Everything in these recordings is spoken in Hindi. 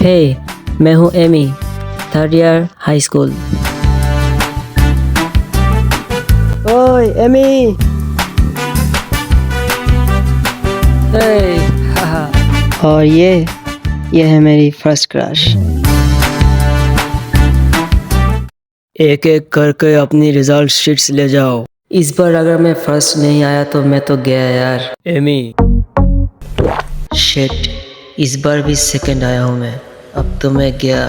हे, मैं हूँ Amy, third year high school. ओए एमी। Hey, haha. और ये है मेरी फर्स्ट क्रश। एक एक करके अपनी रिजल्ट शीट्स ले जाओ। इस बार अगर मैं फर्स्ट नहीं आया तो मैं तो गया यार। एमी। शिट, इस बार भी सेकंड आया हूँ मैं। अब तो मैं गया।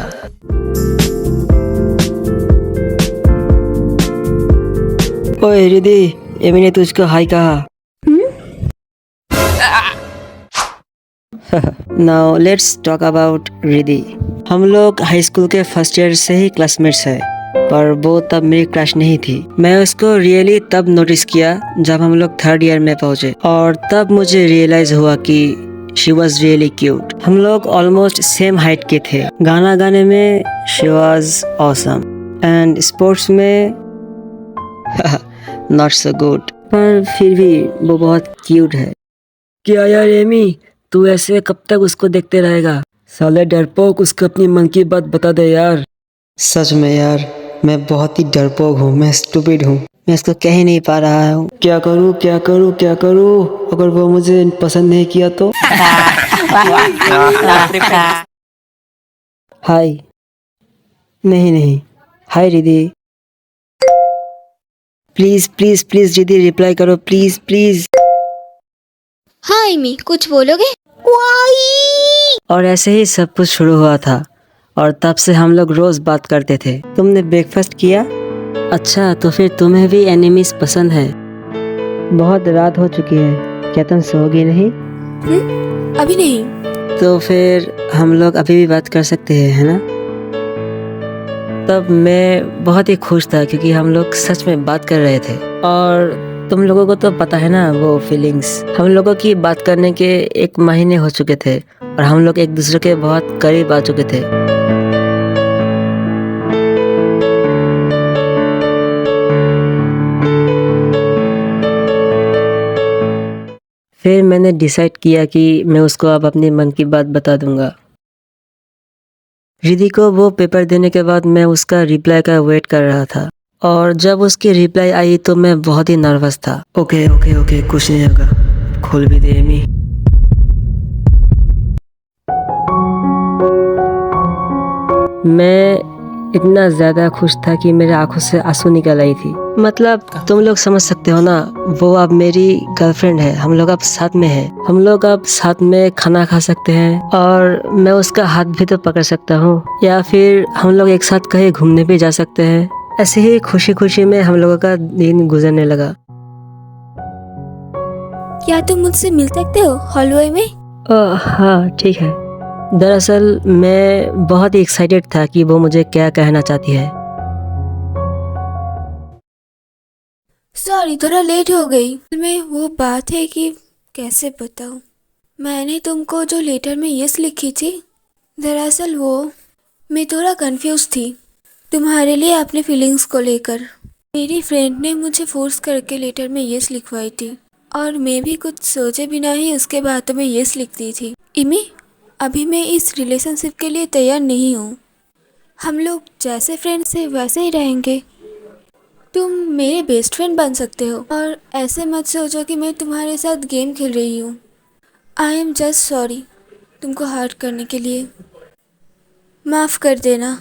ओए रिद्धि, एमी ने तुझको हाय कहा। Now let's talk about Riddhi. हम लोग हाई स्कूल के फर्स्ट ईयर से ही क्लासमेट्स हैं, पर वो तब मेरी क्रश नहीं थी। मैं उसको रियली तब नोटिस किया जब हम लोग थर्ड ईयर में पहुंचे, और तब मुझे रियलाइज हुआ कि शी वॉज रियली क्यूट। हम लोग ऑलमोस्ट सेम हाइट के थे। गाना गाने में she was awesome, and sports में नॉट सो गुड, पर फिर भी वो बहुत क्यूट है। क्या यार एमी, तू ऐसे कब तक उसको देखते रहेगा? साले डरपोक, उसको अपनी मन की बात बता दे यार। सच में यार, मैं बहुत ही डरपोक हूँ, मैं स्टूपिड हूँ। मैं इसको कह ही नहीं पा रहा हूँ। क्या करूँ क्या करूँ क्या करूँ? अगर वो मुझे पसंद नहीं किया तो? हाय। नहीं नहीं, hi Riddhi. Please please please Riddhi, reply करो प्लीज प्लीज। हाँ एमी, कुछ बोलोगे? और ऐसे ही सब कुछ शुरू हुआ था, और तब से हम लोग रोज बात करते थे। तुमने ब्रेकफास्ट किया? अच्छा, तो फिर तुम्हें भी एनिमीज पसंद है? बहुत रात हो चुकी है, क्या तुम सोओगी नहीं? अभी नहीं। तो फिर हम लोग अभी भी बात कर सकते हैं, है ना? तब मैं बहुत ही खुश था क्योंकि हम लोग सच में बात कर रहे थे। और तुम लोगों को तो पता है ना वो फीलिंग्स। हम लोगों की बात करने के 1 महीने हो चुके थे, और हम लोग एक दूसरे के बहुत करीब आ चुके थे। फिर मैंने डिसाइड किया कि मैं उसको अब अपनी मन की बात बता दूंगा। रिद्धि को वो पेपर देने के बाद मैं उसका रिप्लाई का वेट कर रहा था, और जब उसकी रिप्लाई आई तो मैं बहुत ही नर्वस था। ओके ओके ओके, कुछ नहीं होगा, खोल भी दे एमी। मैं इतना ज्यादा खुश था कि मेरे आंखों से आंसू निकल आई थी। मतलब तुम लोग समझ सकते हो ना, वो अब मेरी गर्लफ्रेंड है। हम लोग अब साथ में हैं। हम लोग अब साथ में खाना खा सकते हैं, और मैं उसका हाथ भी तो पकड़ सकता हूँ, या फिर हम लोग एक साथ कहीं घूमने भी जा सकते हैं। ऐसे ही खुशी खुशी में हम लोगों का दिन गुजरने लगा। क्या तुम मुझसे मिल सकते हो हॉलवे में? हाँ ठीक है। दरअसल मैं बहुत ही एक्साइटेड था कि वो मुझे क्या कहना चाहती है। सॉरी, थोड़ा लेट हो गई। में वो बात है कि कैसे बताऊँ, मैंने तुमको जो लेटर में यस लिखी थी, दरअसल वो मैं थोड़ा कंफ्यूज थी तुम्हारे लिए अपने फीलिंग्स को लेकर। मेरी फ्रेंड ने मुझे फोर्स करके लेटर में यस लिखवाई थी, और मैं भी कुछ सोचे बिना ही उसके बातों में यस लिखती थी। इमी, अभी मैं इस रिलेशनशिप के लिए तैयार नहीं हूँ। हम लोग जैसे फ्रेंड्स हैं वैसे ही रहेंगे। तुम मेरे बेस्ट फ्रेंड बन सकते हो, और ऐसे मत सोचो कि मैं तुम्हारे साथ गेम खेल रही हूँ। आई एम जस्ट सॉरी तुमको हर्ट करने के लिए। माफ़ कर देना।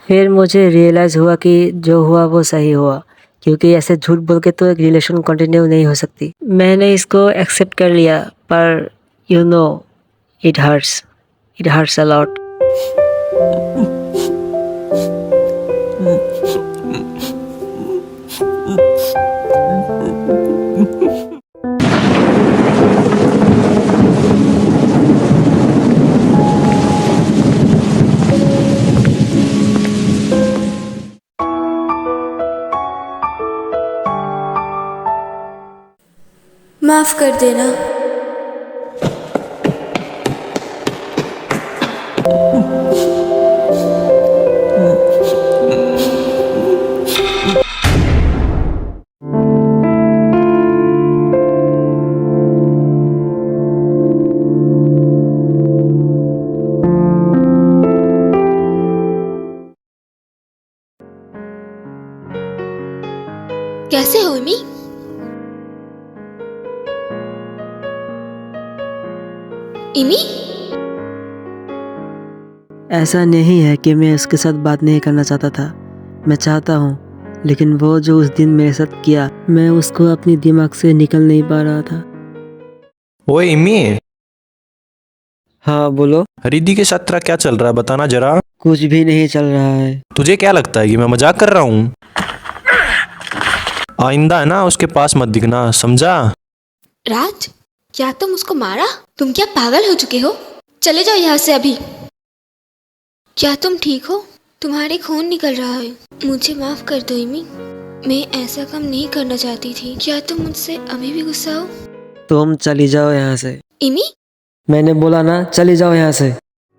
फिर मुझे रियलाइज़ हुआ कि जो हुआ वो सही हुआ, क्योंकि ऐसे झूठ बोल के तो एक रिलेशन कंटिन्यू नहीं हो सकती। मैंने इसको एक्सेप्ट कर लिया, पर you know, it hurts a lot. माफ़ कर देना। इमी, ऐसा नहीं है कि मैं उसके साथ बात नहीं करना चाहता था, मैं चाहता हूँ, लेकिन वो जो उस दिन मेरे साथ किया, मैं उसको अपनी दिमाग से निकल नहीं पा रहा था। ओए इम्मी, हाँ बोलो। रिद्धि के साथ तेरा क्या चल रहा है, बताना जरा। कुछ भी नहीं चल रहा है। तुझे क्या लगता है कि मैं मजाक कर रहा हूँ? आइंदा है ना उसके पास मत दिखना, समझा? राज, क्या तुम उसको मारा? तुम क्या पागल हो चुके हो? चले जाओ यहाँ से अभी। क्या तुम ठीक हो? तुम्हारे खून निकल रहा है। मुझे माफ कर दो इमी, मैं ऐसा काम नहीं करना चाहती थी। क्या तुम मुझसे अभी भी गुस्सा हो? तुम चली जाओ यहाँ से। इमी, मैंने बोला ना, चली जाओ यहाँ से।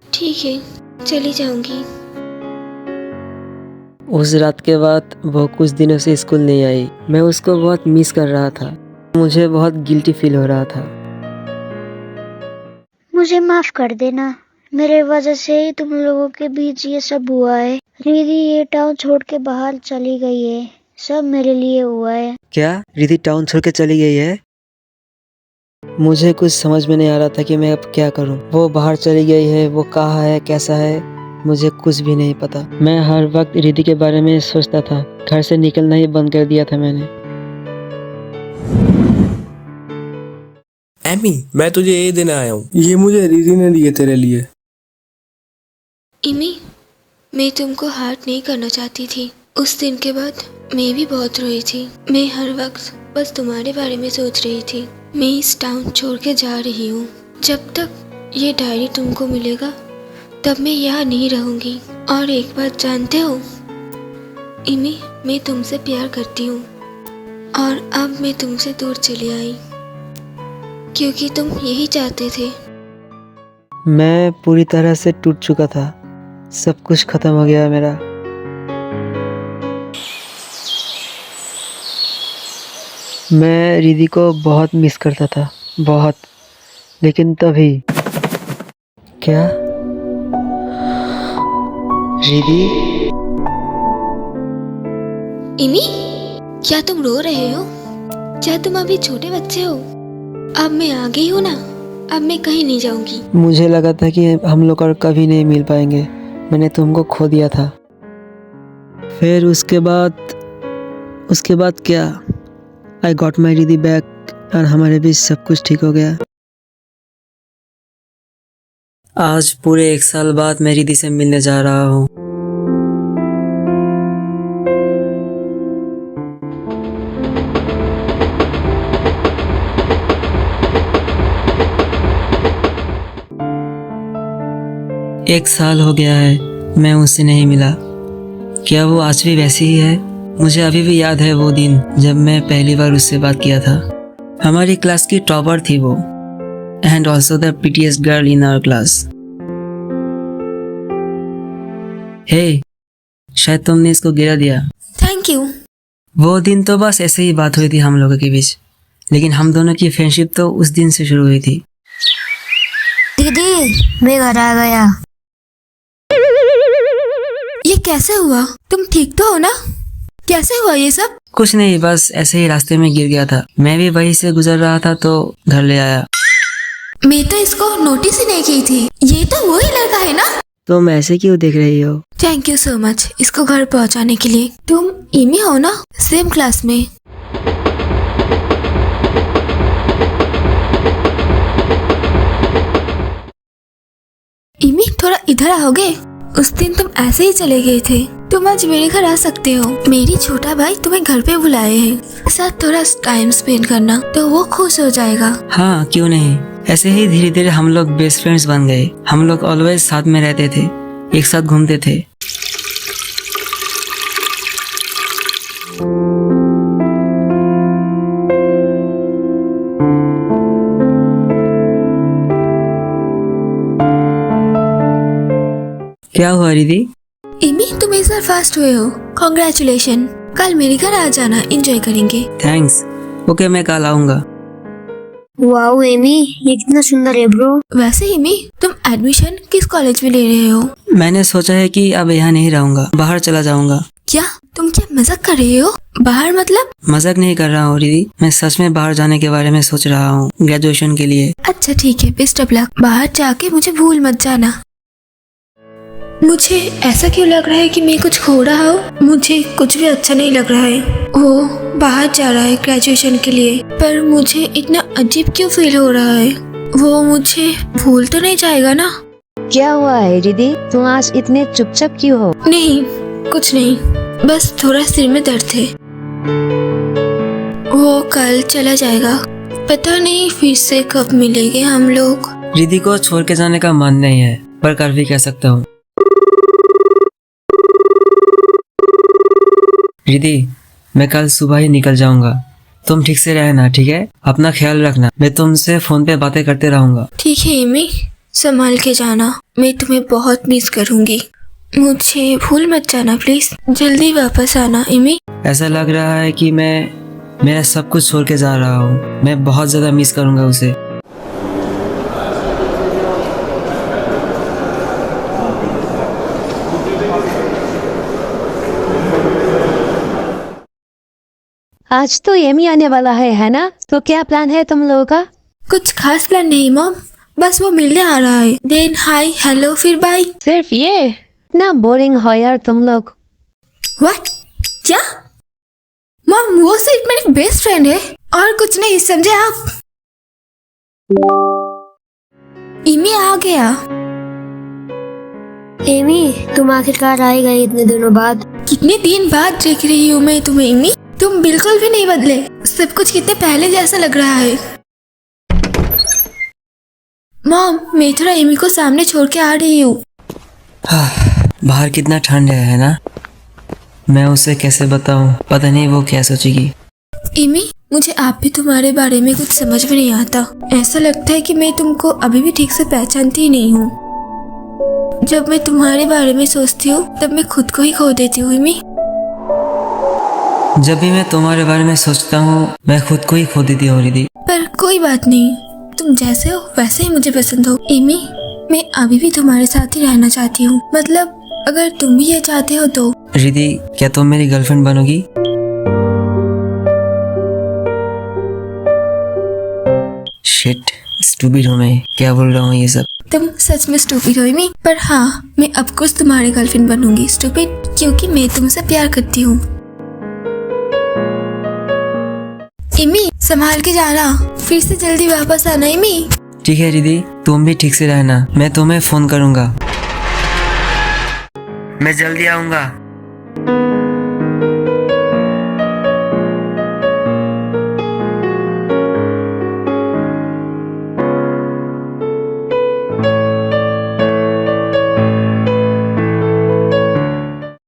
ठीक है, चली जाऊंगी। उस रात के बाद वो कुछ दिनों से स्कूल नहीं आई। मैं उसको बहुत मिस कर रहा था। मुझे बहुत गिल्टी फील हो रहा था। मुझे माफ कर देना, मेरे वजह से ही तुम लोगों के बीच ये सब हुआ है। रिधि ये टाउन छोड़ के बाहर चली गई है, सब मेरे लिए हुआ है। क्या रिधि टाउन छोड़ के चली गई है? मुझे कुछ समझ में नहीं आ रहा था कि मैं अब क्या करूं। वो बाहर चली गई है, वो कहाँ है, कैसा है, मुझे कुछ भी नहीं पता। मैं हर वक्त रिधि के बारे में सोचता था। घर से निकलना ही बंद कर दिया था मैंने। एमी, मैं तुझे ये देने आया हूँ। ये मुझे रिधि ने दिए तेरे लिए। इमी, मैं तुमको हर्ट नहीं करना चाहती थी। उस दिन के बाद मैं भी बहुत रोई थी। मैं हर वक्त बस तुम्हारे बारे में सोच रही थी। मैं इस टाउन छोड़ के जा रही हूँ। जब तक ये डायरी तुमको मिलेगा तब मैं यहाँ नहीं रहूँगी। और एक बात जानते हो इमी, मैं तुमसे प्यार करती हूँ और अब मैं तुमसे दूर चली आई क्योंकि तुम यही चाहते थे। मैं पूरी तरह से टूट चुका था। सब कुछ खत्म हो गया मेरा। मैं रिधि को बहुत मिस करता था, बहुत। लेकिन तभी क्या रिधि? इमी, क्या तुम रो रहे हो? क्या तुम अभी छोटे बच्चे हो? अब मैं आ गई हूँ ना, अब मैं कहीं नहीं जाऊंगी। मुझे लगा था कि हम लोग और कभी नहीं मिल पाएंगे। मैंने तुमको खो दिया था। फिर उसके बाद क्या? I got my Riddhi back और हमारे बीच सब कुछ ठीक हो गया। आज पूरे 1 साल बाद मैं रिधि से मिलने जा रहा हूँ। एक साल हो गया है मैं उससे नहीं मिला। क्या वो आज भी वैसी ही है? मुझे अभी भी याद है वो दिन जब मैं पहली बार उससे बात किया था। हमारी क्लास की टॉपर थी वो, and also the prettiest girl in our class. Hey, शायद तुमने इसको गिरा दिया। Thank you. वो दिन तो बस ऐसे ही बात हुई थी हम लोगों के बीच, लेकिन हम दोनों की फ्रेंडशिप तो उस दिन से शुरू हुई थी। दीदी, मैं घर आ गया। ये कैसे हुआ? तुम ठीक तो हो ना? कैसे हुआ ये सब? कुछ नहीं, बस ऐसे ही रास्ते में गिर गया था। मैं भी वहीं से गुजर रहा था तो घर ले आया। मैं तो इसको नोटिस ही नहीं की थी। ये तो वही लड़का है ना? तुम ऐसे क्यों देख रही हो? थैंक यू सो मच इसको घर पहुंचाने के लिए। तुम इमी हो ना? सेम क्लास में। इमी, थोड़ा इधर आओगे? उस दिन तुम ऐसे ही चले गए थे। तुम आज मेरे घर आ सकते हो। मेरी छोटा भाई तुम्हें घर पे बुलाए हैं। साथ थोड़ा टाइम स्पेंड करना तो वो खुश हो जाएगा। हाँ, क्यों नहीं। ऐसे ही धीरे धीरे हम लोग बेस्ट फ्रेंड्स बन गए। हम लोग ऑलवेज साथ में रहते थे, एक साथ घूमते थे। क्या हुआ रिधि? इमी, तुम इस बार फर्स्ट हुए हो। कॉन्ग्रेचुलेशन। कल मेरे घर आ जाना, एंजॉय करेंगे। थैंक्स। ओके, मैं कल आऊंगा। वाओ एमी, ये कितना सुंदर है ब्रो। वैसे इमी, तुम एडमिशन किस कॉलेज में ले रहे हो? मैंने सोचा है कि अब यहाँ नहीं रहूंगा, बाहर चला जाऊंगा। क्या तुम क्या मजाक कर रहे हो? बाहर मतलब? मजाक नहीं कर रहा हूँ रिद्धि, मैं सच में बाहर जाने के बारे में सोच रहा हूँ ग्रेजुएशन के लिए। अच्छा ठीक है, बेस्ट ऑफ लक। बाहर जाके मुझे भूल मत जाना। मुझे ऐसा क्यों लग रहा है कि मैं कुछ खो रहा हूँ? मुझे कुछ भी अच्छा नहीं लग रहा है। वो बाहर जा रहा है ग्रेजुएशन के लिए, पर मुझे इतना अजीब क्यों फील हो रहा है? वो मुझे भूल तो नहीं जाएगा ना? क्या हुआ है रिद्धि, तुम आज इतने चुपचाप क्यों हो? नहीं, कुछ नहीं, बस थोड़ा सिर में दर्द है। वो कल चला जाएगा, पता नहीं फिर से कब मिलेंगे हम लोग। रिद्धि को छोड़ के जाने का मन नहीं है, पर कर भी कह सकता हूँ। रिद्धि, मैं कल सुबह ही निकल जाऊंगा, तुम ठीक से रहना, ठीक है? अपना ख्याल रखना, मैं तुमसे फोन पे बातें करते रहूंगा। ठीक है एमी, संभाल के जाना, मैं तुम्हें बहुत मिस करूंगी। मुझे भूल मत जाना प्लीज, जल्दी वापस आना एमी। ऐसा लग रहा है कि मैं मेरा सब कुछ छोड़ के जा रहा हूँ, मैं बहुत ज्यादा मिस करूंगा उसे। आज तो एमी आने वाला है ना? तो क्या प्लान है तुम लोगों का? कुछ खास प्लान नहीं मॉम, बस वो मिलने आ रहा है, देन हाय हेलो फिर बाय। सिर्फ ये? ना बोरिंग हो यार तुम लोग। व्हाट? क्या? मॉम वो सिर्फ मेरी बेस्ट फ्रेंड है और कुछ नहीं, समझे आप? इमी आ गया। एमी, तुम आखिरकार आई गई इतने दिनों बाद। कितने दिन बाद देख रही हूँ मैं तुम्हें इमी, तुम बिल्कुल भी नहीं बदले, सब कुछ कितने पहले जैसा लग रहा है। मॉम मैं थोड़ा इमी को सामने छोड़ के आ रही हूँ। बाहर कितना ठंड है ना? मैं उसे कैसे बताऊं, पता नहीं वो क्या सोचेगी। इमी मुझे आप भी तुम्हारे बारे में कुछ समझ में नहीं आता, ऐसा लगता है कि मैं तुमको अभी भी ठीक से पहचानती ही नहीं हूँ। जब मैं तुम्हारे बारे में सोचती हूँ तब मैं खुद को ही खो देती हूँ इमी। जब भी मैं तुम्हारे बारे में सोचता हूँ मैं खुद को ही खो देती हूँ रिद्धि। पर कोई बात नहीं, तुम जैसे हो वैसे ही मुझे पसंद हो इमी। मैं अभी भी तुम्हारे साथ ही रहना चाहती हूँ, मतलब अगर तुम भी ये चाहते हो तो। रिद्धि, क्या तुम मेरी गर्लफ्रेंड बनोगी? शिट, स्टूपिड हूँ मैं, क्या बोल रहा हूँ ये सब। तुम सच में स्टूपिड हो इमी, पर हाँ मैं अब कुछ तुम्हारी गर्लफ्रेंड बनूंगी स्टूपिड, क्योंकि मैं तुमसे प्यार करती हूँ। इमी संभाल के जाना, फिर से जल्दी वापस आना इमी। ठीक है रिद्धि, तुम भी ठीक से रहना, मैं तुम्हें फोन करूंगा। मैं जल्दी आऊंगा।